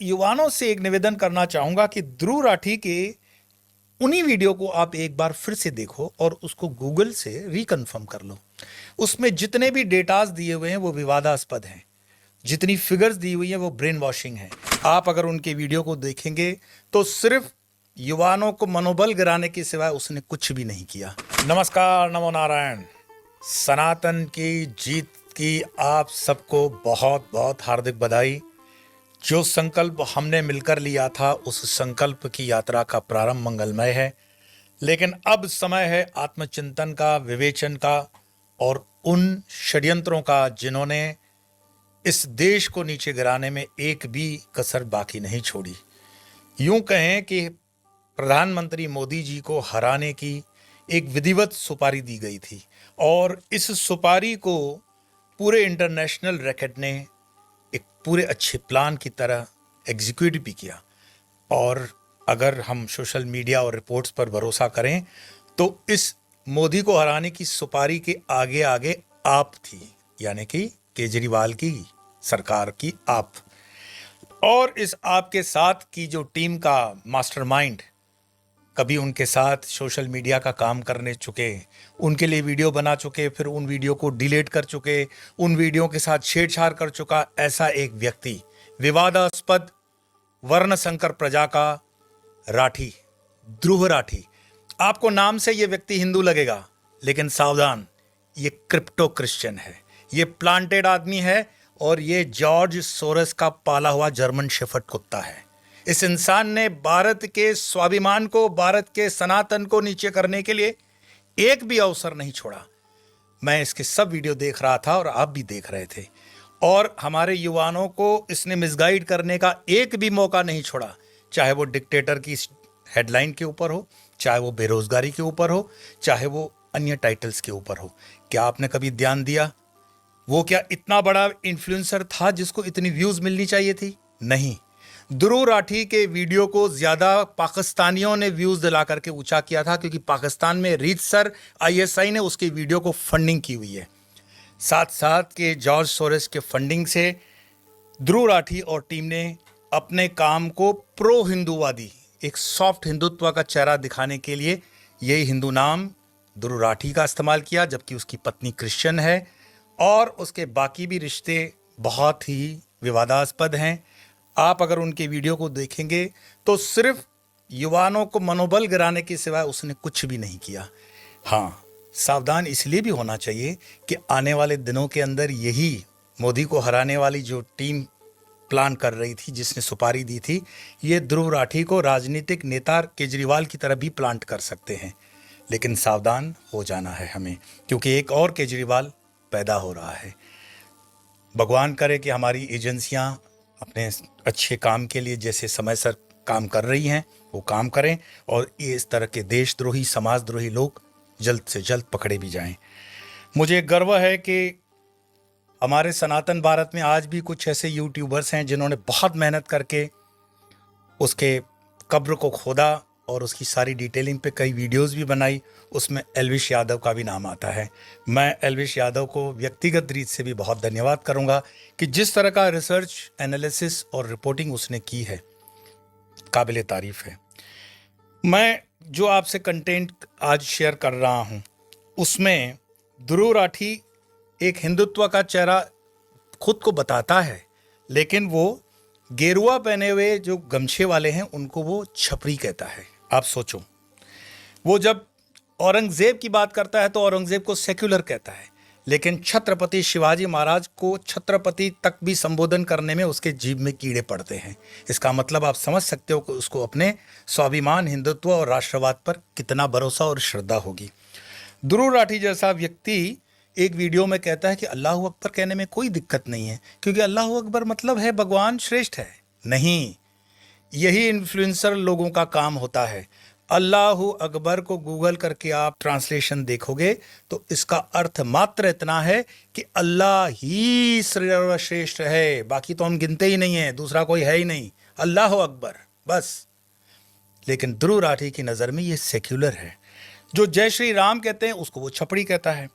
युवाओं से एक निवेदन करना चाहूंगा कि ध्रुव राठी के उन्हीं वीडियो को आप एक बार फिर से देखो और उसको गूगल से रिकन्फर्म कर लो। उसमें जितने भी डेटाज दिए हुए हैं वो विवादास्पद हैं, जितनी फिगर्स दी हुई है वो ब्रेन वॉशिंग है। आप अगर उनके वीडियो को देखेंगे तो सिर्फ युवाओं को मनोबल गिराने के सिवाय उसने कुछ भी नहीं किया। नमस्कार, नमो नारायण। सनातन की जीत की आप सबको बहुत बहुत हार्दिक बधाई। जो संकल्प हमने मिलकर लिया था उस संकल्प की यात्रा का प्रारंभ मंगलमय है, लेकिन अब समय है आत्मचिंतन का, विवेचन का और उन षड्यंत्रों का जिन्होंने इस देश को नीचे गिराने में एक भी कसर बाकी नहीं छोड़ी। यूं कहें कि प्रधानमंत्री मोदी जी को हराने की एक विधिवत सुपारी दी गई थी और इस सुपारी को पूरे इंटरनेशनल रैकेट ने एक पूरे अच्छे प्लान की तरह एग्जीक्यूट भी किया। और अगर हम सोशल मीडिया और रिपोर्ट्स पर भरोसा करें तो इस मोदी को हराने की सुपारी के आगे आगे आप थी, यानी कि केजरीवाल की सरकार की आप। और इस आपके साथ की जो टीम का मास्टरमाइंड, कभी उनके साथ सोशल मीडिया का काम करने चुके, उनके लिए वीडियो बना चुके, फिर उन वीडियो को डिलीट कर चुके, उन वीडियो के साथ छेड़छाड़ कर चुका, ऐसा एक व्यक्ति, विवादास्पद वर्ण संकर प्रजा का राठी, ध्रुव राठी। आपको नाम से यह व्यक्ति हिंदू लगेगा, लेकिन सावधान, ये क्रिप्टो क्रिश्चियन है, ये प्लांटेड आदमी है और ये जॉर्ज सोरस का पाला हुआ जर्मन शेफर्ड कुत्ता है। इस इंसान ने भारत के स्वाभिमान को, भारत के सनातन को नीचे करने के लिए एक भी अवसर नहीं छोड़ा। मैं इसके सब वीडियो देख रहा था और आप भी देख रहे थे, और हमारे युवाओं को इसने मिसगाइड करने का एक भी मौका नहीं छोड़ा, चाहे वो डिक्टेटर की हेडलाइन के ऊपर हो, चाहे वो बेरोजगारी के ऊपर हो, चाहे वो अन्य टाइटल्स के ऊपर हो। क्या आपने कभी ध्यान दिया वो क्या इतना बड़ा इन्फ्लुएंसर था जिसको इतनी व्यूज मिलनी चाहिए थी? नहीं। ध्रुव राठी के वीडियो को ज्यादा पाकिस्तानियों ने व्यूज दिला करके ऊंचा किया था, क्योंकि पाकिस्तान में रीतसर आईएसआई ने उसके वीडियो को फंडिंग की हुई है। साथ साथ के जॉर्ज सोरेस के फंडिंग से ध्रुव राठी और टीम ने अपने काम को प्रो हिंदूवादी, एक सॉफ्ट हिंदुत्व का चेहरा दिखाने के लिए यही हिंदू नाम ध्रुव राठी का इस्तेमाल किया, जबकि उसकी पत्नी क्रिश्चियन है और उसके बाकी भी रिश्ते बहुत ही विवादास्पद हैं। आप अगर उनके वीडियो को देखेंगे तो सिर्फ युवाओं को मनोबल गिराने के सिवाय उसने कुछ भी नहीं किया। हाँ, सावधान इसलिए भी होना चाहिए कि आने वाले दिनों के अंदर यही मोदी को हराने वाली जो टीम प्लान कर रही थी, जिसने सुपारी दी थी, ये ध्रुव राठी को राजनीतिक नेता केजरीवाल की तरह भी प्लांट कर सकते हैं। लेकिन सावधान हो जाना है हमें, क्योंकि एक और केजरीवाल पैदा हो रहा है। भगवान करे कि हमारी एजेंसियां अपने अच्छे काम के लिए जैसे समय सर काम कर रही हैं वो काम करें और ये इस तरह के देशद्रोही, समाजद्रोही लोग जल्द से जल्द पकड़े भी जाएं। मुझे गर्व है कि हमारे सनातन भारत में आज भी कुछ ऐसे यूट्यूबर्स हैं जिन्होंने बहुत मेहनत करके उसके कब्र को खोदा और उसकी सारी डिटेलिंग पे कई वीडियोस भी बनाई। उसमें एल्विश यादव का भी नाम आता है। मैं एल्विश यादव को व्यक्तिगत रीत से भी बहुत धन्यवाद करूंगा कि जिस तरह का रिसर्च, एनालिसिस और रिपोर्टिंग उसने की है, काबिले तारीफ है। मैं जो आपसे कंटेंट आज शेयर कर रहा हूं उसमें ध्रुव राठी एक हिंदुत्व का चेहरा खुद को बताता है, लेकिन वो गेरुआ पहने हुए जो गमछे वाले हैं उनको वो छपरी कहता है। आप सोचो, वो जब औरंगजेब की बात करता है तो औरंगजेब को सेक्युलर कहता है, लेकिन छत्रपति शिवाजी महाराज को छत्रपति तक भी संबोधन करने में उसके जीभ में कीड़े पड़ते हैं। इसका मतलब आप समझ सकते हो कि उसको अपने स्वाभिमान, हिंदुत्व और राष्ट्रवाद पर कितना भरोसा और श्रद्धा होगी। ध्रुव राठी जैसा व्यक्ति एक वीडियो में कहता है कि अल्लाह अकबर कहने में कोई दिक्कत नहीं है, क्योंकि अल्लाह अकबर मतलब है भगवान श्रेष्ठ है। नहीं, यही इन्फ्लुएंसर लोगों का काम होता है। अल्लाह अकबर को गूगल करके आप ट्रांसलेशन देखोगे तो इसका अर्थ मात्र इतना है कि अल्लाह ही सर्वश्रेष्ठ है, बाकी तो हम गिनते ही नहीं है, दूसरा कोई है ही नहीं, अल्लाह अकबर बस। लेकिन ध्रुव राठी की नज़र में ये सेक्युलर है। जो जय श्री राम कहते हैं उसको वो छपड़ी कहता है।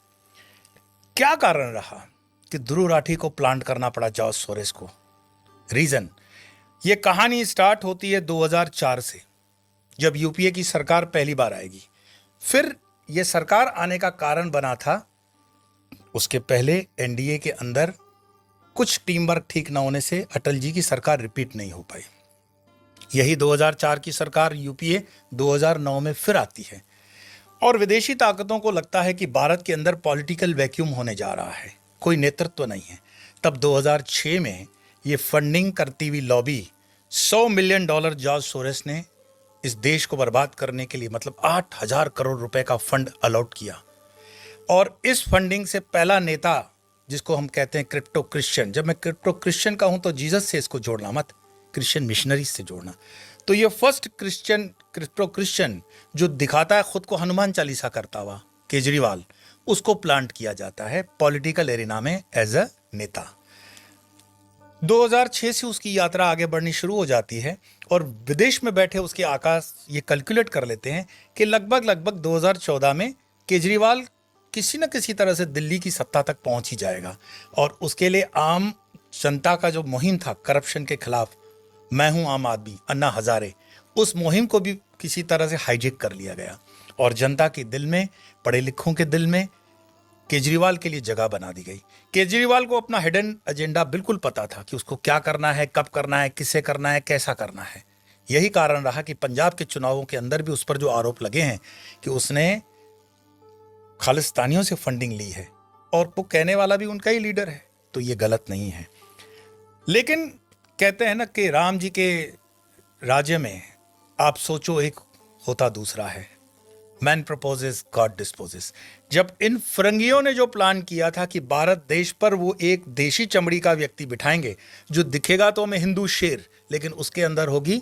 क्या कारण रहा कि ध्रुव राठी को प्लांट करना पड़ा जॉर्ज सोरेस को? रीजन, ये कहानी स्टार्ट होती है 2004 से, जब यूपीए की सरकार पहली बार आएगी। फिर ये सरकार आने का कारण बना था, उसके पहले एनडीए के अंदर कुछ टीम वर्क ठीक न होने से अटल जी की सरकार रिपीट नहीं हो पाई। यही 2004 की सरकार यूपीए 2009 में फिर आती है और विदेशी ताकतों को लगता है कि भारत के अंदर पॉलिटिकल वैक्यूम होने जा रहा है, कोई नेतृत्व नहीं है। तब 2006 में ये फंडिंग करती हुई लॉबी $100 मिलियन जॉर्ज सोरेस ने इस देश को बर्बाद करने के लिए, मतलब 8,000 करोड़ रुपए का फंड अलॉट किया। और इस फंडिंग से पहला नेता, जिसको हम कहते हैं क्रिप्टो क्रिश्चियन, जब मैं क्रिप्टो क्रिश्चियन कहूं तो जीसस से इसको जोड़ना मत, क्रिश्चियन मिशनरीज से जोड़ना। तो ये फर्स्ट क्रिप्टो क्रिश्चियन जो दिखाता है खुद को हनुमान चालीसा करता हुआ, केजरीवाल, उसको प्लांट किया जाता है पॉलिटिकल एरिना में एज अ नेता। 2006 से उसकी यात्रा आगे बढ़नी शुरू हो जाती है और विदेश में बैठे उसके आकाश ये कैलकुलेट कर लेते हैं कि लगभग 2014 में केजरीवाल किसी न किसी तरह से दिल्ली की सत्ता तक पहुंच ही जाएगा। और उसके लिए आम जनता का जो मुहिम था करप्शन के खिलाफ, मैं हूं आम आदमी, अन्ना हजारे, उस मुहिम को भी किसी तरह से हाईजेक कर लिया गया और जनता के दिल में, पढ़े लिखों के दिल में केजरीवाल के लिए जगह बना दी गई। केजरीवाल को अपना हिडन एजेंडा बिल्कुल पता था कि उसको क्या करना है, कब करना है, किसे करना है, कैसा करना है। यही कारण रहा कि पंजाब के चुनावों के अंदर भी उस पर जो आरोप लगे हैं कि उसने खालिस्तानियों से फंडिंग ली है, और वो कहने वाला भी उनका ही लीडर है, तो ये गलत नहीं है। लेकिन कहते हैं ना कि राम जी के राज्य में आप सोचो एक होता दूसरा है, मैन प्रपोजेस गॉड डिस्पोजेस। जब इन फिरंगियों ने जो प्लान किया था कि भारत देश पर वो एक देशी चमड़ी का व्यक्ति बिठाएंगे जो दिखेगा तो हमें हिंदू शेर, लेकिन उसके अंदर होगी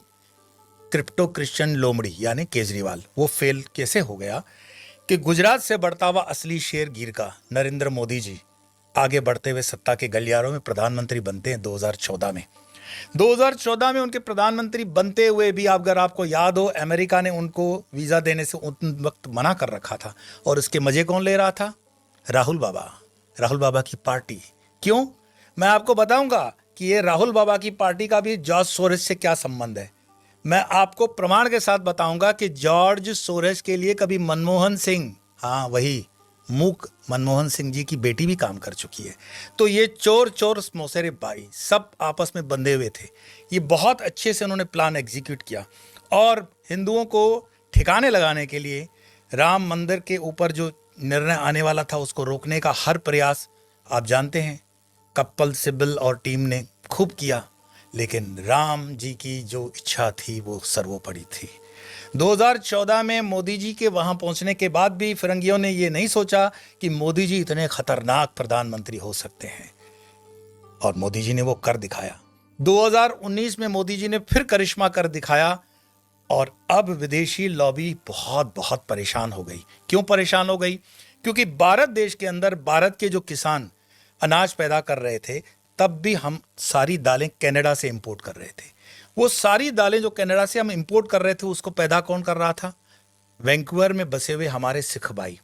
क्रिप्टो क्रिश्चियन लोमड़ी यानी केजरीवाल, वो फेल कैसे हो गया कि गुजरात से बढ़ता हुआ असली शेर गिर का नरेंद्र मोदी जी आगे बढ़ते हुए सत्ता के गलियारों में प्रधानमंत्री बनते हैं 2014 में। 2014 में उनके प्रधानमंत्री बनते हुए भी अगर आपको याद हो, अमेरिका ने उनको वीज़ा देने से उन वक्त मना कर रखा था। और इसके मजे कौन ले रहा था? राहुल बाबा की पार्टी। क्यों? मैं आपको बताऊंगा कि ये राहुल बाबा की पार्टी का भी जॉर्ज सोरेस से क्या संबंध है। मैं आपको प्रमाण के साथ बताऊंगा कि जॉर्ज सोरेस के लिए कभी मनमोहन सिंह, हाँ वही मूक मनमोहन सिंह जी की बेटी भी काम कर चुकी है। तो ये चोर मौसेरे भाई सब आपस में बंधे हुए थे। ये बहुत अच्छे से उन्होंने प्लान एग्जीक्यूट किया और हिंदुओं को ठिकाने लगाने के लिए राम मंदिर के ऊपर जो निर्णय आने वाला था उसको रोकने का हर प्रयास आप जानते हैं कपिल सिब्बल और टीम ने खूब किया। लेकिन राम जी की जो इच्छा थी वो सर्वोपरि थी। 2014 में मोदी जी के वहां पहुंचने के बाद भी फिरंगियों ने ये नहीं सोचा कि मोदी जी इतने खतरनाक प्रधानमंत्री हो सकते हैं, और मोदी जी ने वो कर दिखाया। 2019 में मोदी जी ने फिर करिश्मा कर दिखाया और अब विदेशी लॉबी बहुत बहुत परेशान हो गई। क्यों परेशान हो गई? क्योंकि भारत देश के अंदर भारत के जो किसान अनाज पैदा कर रहे थे, तब भी हम सारी दालें कनाडा से इंपोर्ट कर रहे थे। वो सारी दालें जो कनाडा से हम इंपोर्ट कर रहे थे उसको पैदा कौन कर रहा था? वैंकूवर में बसे हुए हमारे सिख भाई।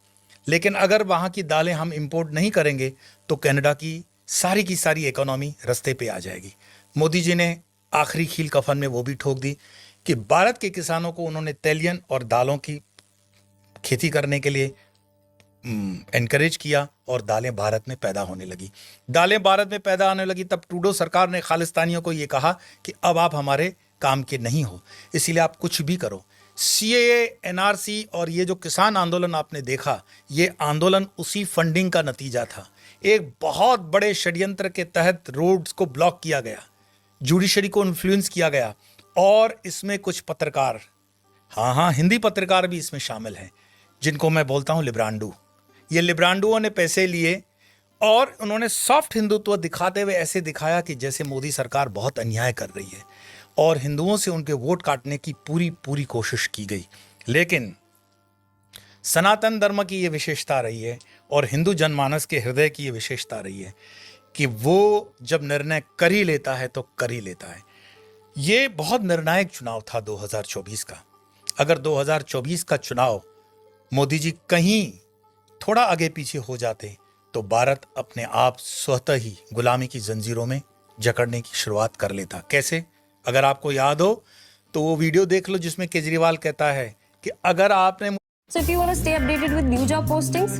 लेकिन अगर वहाँ की दालें हम इंपोर्ट नहीं करेंगे तो कनाडा की सारी इकोनॉमी रास्ते पे आ जाएगी। मोदी जी ने आखिरी खील कफन में वो भी ठोक दी कि भारत के किसानों को उन्होंने तेलियन और दालों की खेती करने के लिए एनकरेज किया और दालें भारत में पैदा होने लगी। दालें भारत में पैदा होने लगी तब ट्रूडो सरकार ने खालिस्तानियों को ये कहा कि अब आप हमारे काम के नहीं हो, इसीलिए आप कुछ भी करो। सीएए, एनआरसी और ये जो किसान आंदोलन आपने देखा, ये आंदोलन उसी फंडिंग का नतीजा था। एक बहुत बड़े षड्यंत्र के तहत रोड्स को ब्लॉक किया गया, जुडिशरी को इन्फ्लुएंस किया गया और इसमें कुछ पत्रकार, हाँ हिंदी पत्रकार भी इसमें शामिल हैं, जिनको मैं बोलता हूँ लिब्रांडू। ये लिब्रांडुओं ने पैसे लिए और उन्होंने सॉफ्ट हिंदुत्व दिखाते हुए ऐसे दिखाया कि जैसे मोदी सरकार बहुत अन्याय कर रही है और हिंदुओं से उनके वोट काटने की पूरी कोशिश की गई। लेकिन सनातन धर्म की ये विशेषता रही है और हिंदू जनमानस के हृदय की ये विशेषता रही है कि वो जब निर्णय कर ही लेता है तो कर ही लेता है। ये बहुत निर्णायक चुनाव था 2024 का। अगर 2024 का चुनाव मोदी जी कहीं थोड़ा आगे पीछे हो जाते तो भारत अपने आप स्वतः ही गुलामी की जंजीरों में जकड़ने की शुरुआत कर लेता। कैसे? अगर आपको याद हो तो वो वीडियो देख लो जिसमें केजरीवाल कहता है कि अगर आपने So if you want to stay updated with new job postings,